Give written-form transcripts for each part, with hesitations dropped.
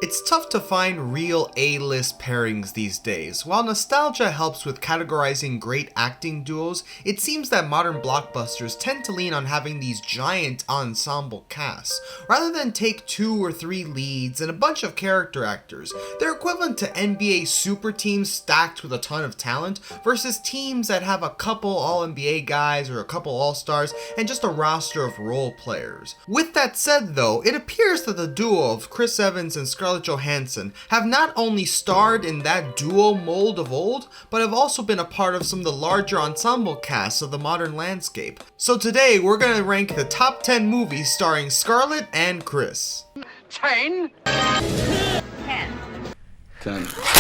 It's tough to find real A-list pairings these days. While nostalgia helps with categorizing great acting duos, it seems that modern blockbusters tend to lean on having these giant ensemble casts. Rather than take 2 or 3 leads and a bunch of character actors, they're equivalent to NBA super teams stacked with a ton of talent versus teams that have a couple All-NBA guys or a couple All-Stars and just a roster of role players. With that said though, it appears that the duo of Chris Evans and Scarlett Johansson have not only starred in that duo mold of old, but have also been a part of some of the larger ensemble casts of the modern landscape. So today we're going to rank the top 10 movies starring Scarlett and Chris. 10. 10.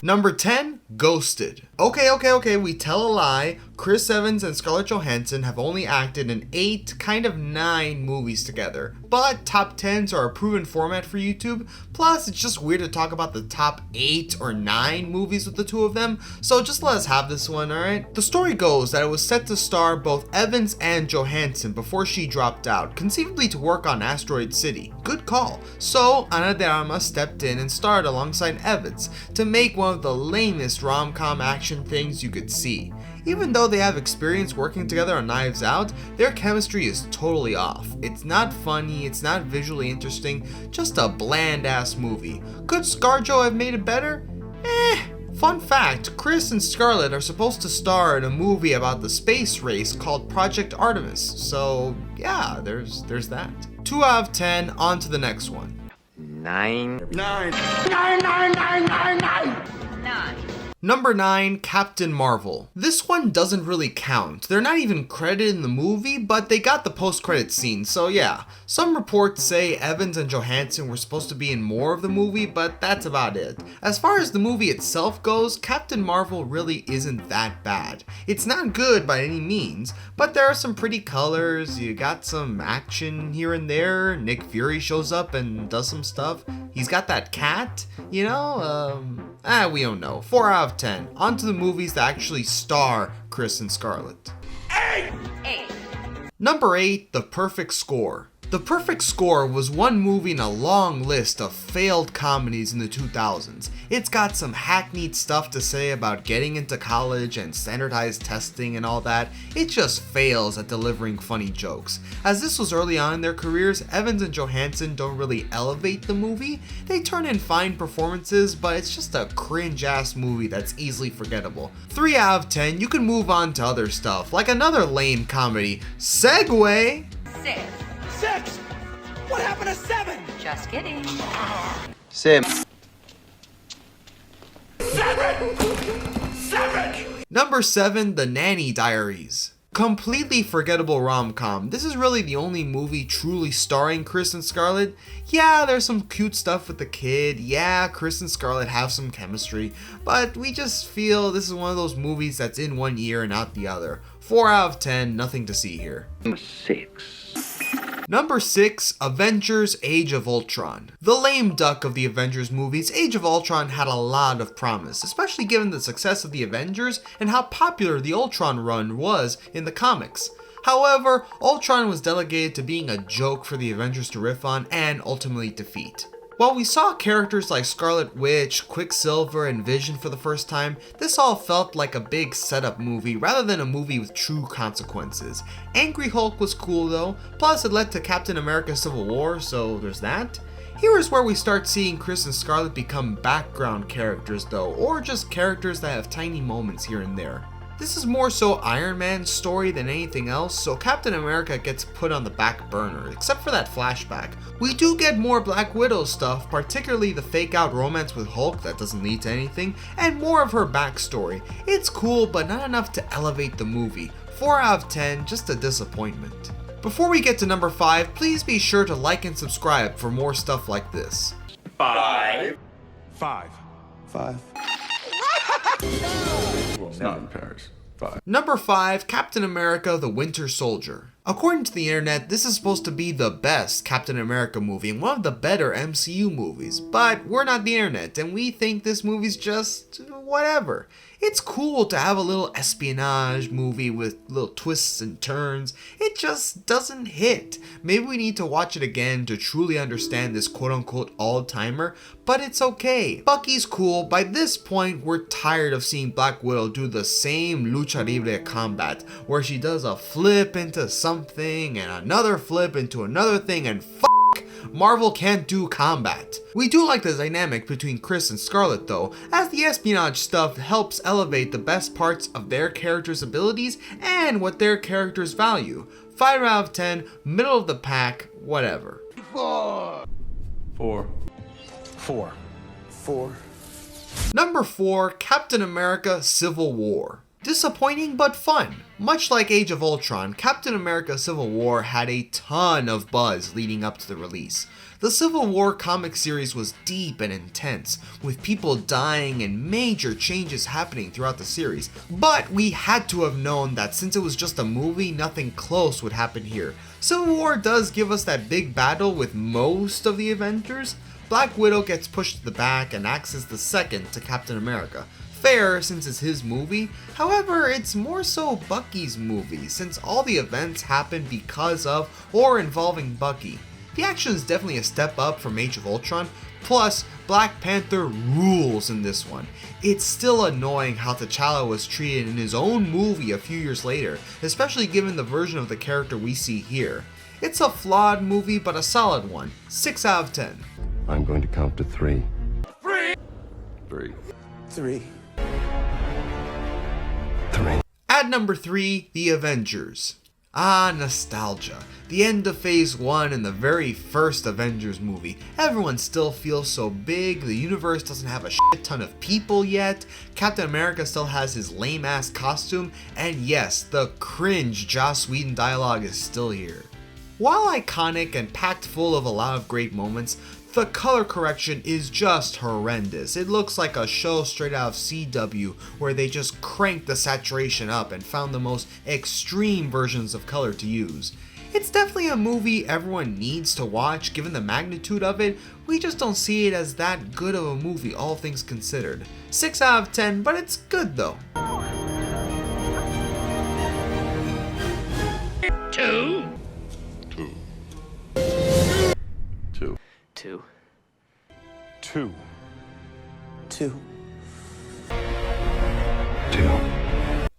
Number 10, Ghosted. Okay, we tell a lie. Chris Evans and Scarlett Johansson have only acted in 8, kind of 9 movies together. But top 10s are a proven format for YouTube, plus it's just weird to talk about the top 8 or 9 movies with the two of them, so just let us have this one, alright? The story goes that it was set to star both Evans and Johansson before she dropped out, conceivably to work on Asteroid City. Good call. So Ana de Armas stepped in and starred alongside Evans to make one of the lamest rom-com action things you could see. Even though they have experience working together on Knives Out, their chemistry is totally off. It's not funny, it's not visually interesting, just a bland ass movie. Could ScarJo have made it better? Fun fact, Chris and Scarlett are supposed to star in a movie about the space race called Project Artemis, so yeah, there's that. 2 out of 10, on to the next one. 9. 9. Number 9, Captain Marvel. This one doesn't really count. They're not even credited in the movie, but they got the post-credit scene, so yeah. Some reports say Evans and Johansson were supposed to be in more of the movie, but that's about it. As far as the movie itself goes, Captain Marvel really isn't that bad. It's not good by any means, but there are some pretty colors, you got some action here and there, Nick Fury shows up and does some stuff. He's got that cat, you know, we don't know. 4 out of 10. On to the movies that actually star Chris and Scarlett. 8. Number 8, The Perfect Score. The Perfect Score was one movie in a long list of failed comedies in the 2000s. It's got some hackneyed stuff to say about getting into college and standardized testing and all that. It just fails at delivering funny jokes. As this was early on in their careers, Evans and Johansson don't really elevate the movie. They turn in fine performances, but it's just a cringe-ass movie that's easily forgettable. 3 out of 10, you can move on to other stuff, like another lame comedy, Segway. 6. 6. What happened to 7? Just kidding. 7. 7. Number 7, The Nanny Diaries. Completely forgettable rom-com. This is really the only movie truly starring Chris and Scarlett. Yeah, there's some cute stuff with the kid. Yeah, Chris and Scarlett have some chemistry. But we just feel this is one of those movies that's in one ear and out the other. 4 out of 10, nothing to see here. 6. Number 6, Avengers Age of Ultron. The lame duck of the Avengers movies, Age of Ultron had a lot of promise, especially given the success of the Avengers and how popular the Ultron run was in the comics. However, Ultron was delegated to being a joke for the Avengers to riff on and ultimately defeat. While we saw characters like Scarlet Witch, Quicksilver, and Vision for the first time, this all felt like a big setup movie rather than a movie with true consequences. Angry Hulk was cool though, plus it led to Captain America Civil War, so there's that. Here is where we start seeing Chris and Scarlett become background characters though, or just characters that have tiny moments here and there. This is more so Iron Man's story than anything else, so Captain America gets put on the back burner, except for that flashback. We do get more Black Widow stuff, particularly the fake out romance with Hulk that doesn't lead to anything, and more of her backstory. It's cool, but not enough to elevate the movie. 4 out of 10, just a disappointment. Before we get to number 5, please be sure to like and subscribe for more stuff like this. 5. 5. 5. Well, not in Paris. 5. Number 5, Captain America: The Winter Soldier. According to the internet, this is supposed to be the best Captain America movie and one of the better MCU movies, but we're not the internet and we think this movie's just whatever. It's cool to have a little espionage movie with little twists and turns. It just doesn't hit. Maybe we need to watch it again to truly understand this quote-unquote all-timer, but it's okay. Bucky's cool. By this point, we're tired of seeing Black Widow do the same lucha libre combat, where she does a flip into something and another flip into another thing, and Marvel can't do combat. We do like the dynamic between Chris and Scarlett though, as the espionage stuff helps elevate the best parts of their characters' abilities and what their characters value. 5 out of 10, middle of the pack, whatever. 4. 4. 4. Number 4, Captain America Civil War. Disappointing but fun. Much like Age of Ultron, Captain America Civil War had a ton of buzz leading up to the release. The Civil War comic series was deep and intense, with people dying and major changes happening throughout the series. But we had to have known that since it was just a movie, nothing close would happen here. Civil War does give us that big battle with most of the Avengers. Black Widow gets pushed to the back and acts as the second to Captain America. Fair since it's his movie, however it's more so Bucky's movie since all the events happen because of or involving Bucky. The action is definitely a step up from Age of Ultron, plus Black Panther rules in this one. It's still annoying how T'Challa was treated in his own movie a few years later, especially given the version of the character we see here. It's a flawed movie but a solid one, 6 out of 10. I'm going to count to 3. 3. 3. At number 3, The Avengers. Ah, nostalgia. The end of Phase 1 and the very first Avengers movie. Everyone still feels so big, the universe doesn't have a shit ton of people yet, Captain America still has his lame ass costume, and yes, the cringe Joss Whedon dialogue is still here. While iconic and packed full of a lot of great moments, the color correction is just horrendous. It looks like a show straight out of CW where they just cranked the saturation up and found the most extreme versions of color to use. It's definitely a movie everyone needs to watch given the magnitude of it, we just don't see it as that good of a movie all things considered. 6 out of 10, but it's good though. 2. 2. 2. 2.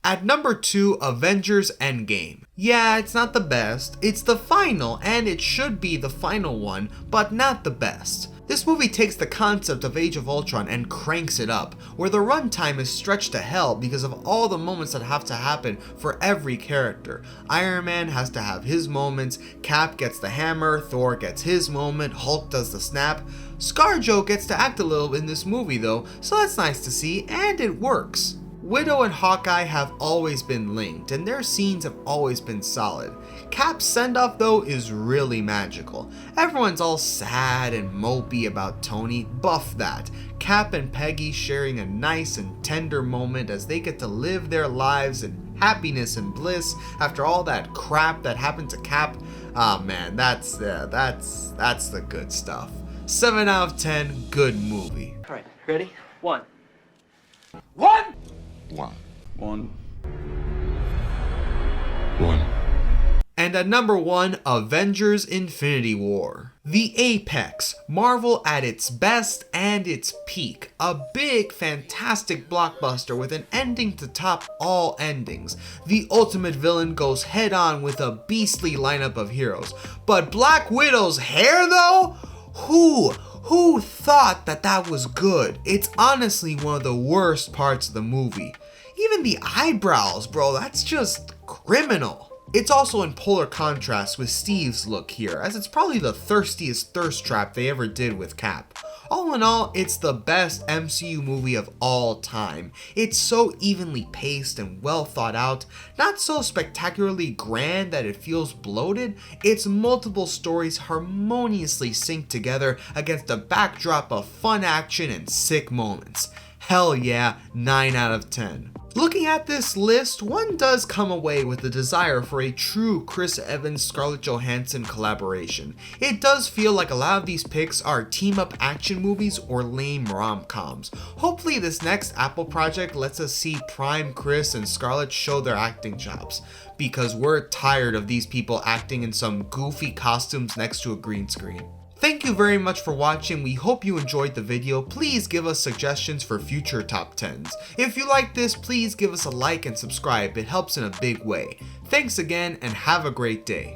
At number 2, Avengers Endgame. Yeah, it's not the best, it's the final, and it should be the final one, but not the best. This movie takes the concept of Age of Ultron and cranks it up, where the runtime is stretched to hell because of all the moments that have to happen for every character. Iron Man has to have his moments, Cap gets the hammer, Thor gets his moment, Hulk does the snap. ScarJo gets to act a little in this movie though, so that's nice to see, and it works. Widow and Hawkeye have always been linked, and their scenes have always been solid. Cap's send-off though is really magical. Everyone's all sad and mopey about Tony, buff that. Cap and Peggy sharing a nice and tender moment as they get to live their lives in happiness and bliss after all that crap that happened to Cap. Ah man, that's the good stuff. 7 out of 10, good movie. Alright, ready? 1. 1. 1. And at number 1, Avengers Infinity War. The apex, Marvel at its best and its peak. A big, fantastic blockbuster with an ending to top all endings. The ultimate villain goes head on with a beastly lineup of heroes. But Black Widow's hair though? Who thought that was good? It's honestly one of the worst parts of the movie. Even the eyebrows, bro, that's just criminal. It's also in polar contrast with Steve's look here, as it's probably the thirstiest thirst trap they ever did with Cap. All in all, it's the best MCU movie of all time. It's so evenly paced and well thought out, not so spectacularly grand that it feels bloated. Its multiple stories harmoniously sync together against a backdrop of fun action and sick moments. Hell yeah, 9 out of 10. Looking at this list, one does come away with the desire for a true Chris Evans Scarlett Johansson collaboration. It does feel like a lot of these picks are team-up action movies or lame rom-coms. Hopefully this next Apple project lets us see prime Chris and Scarlett show their acting chops, because we're tired of these people acting in some goofy costumes next to a green screen. Thank you very much for watching. We hope you enjoyed the video. Please give us suggestions for future top 10s. If you like this, please give us a like and subscribe. It helps in a big way. Thanks again and have a great day.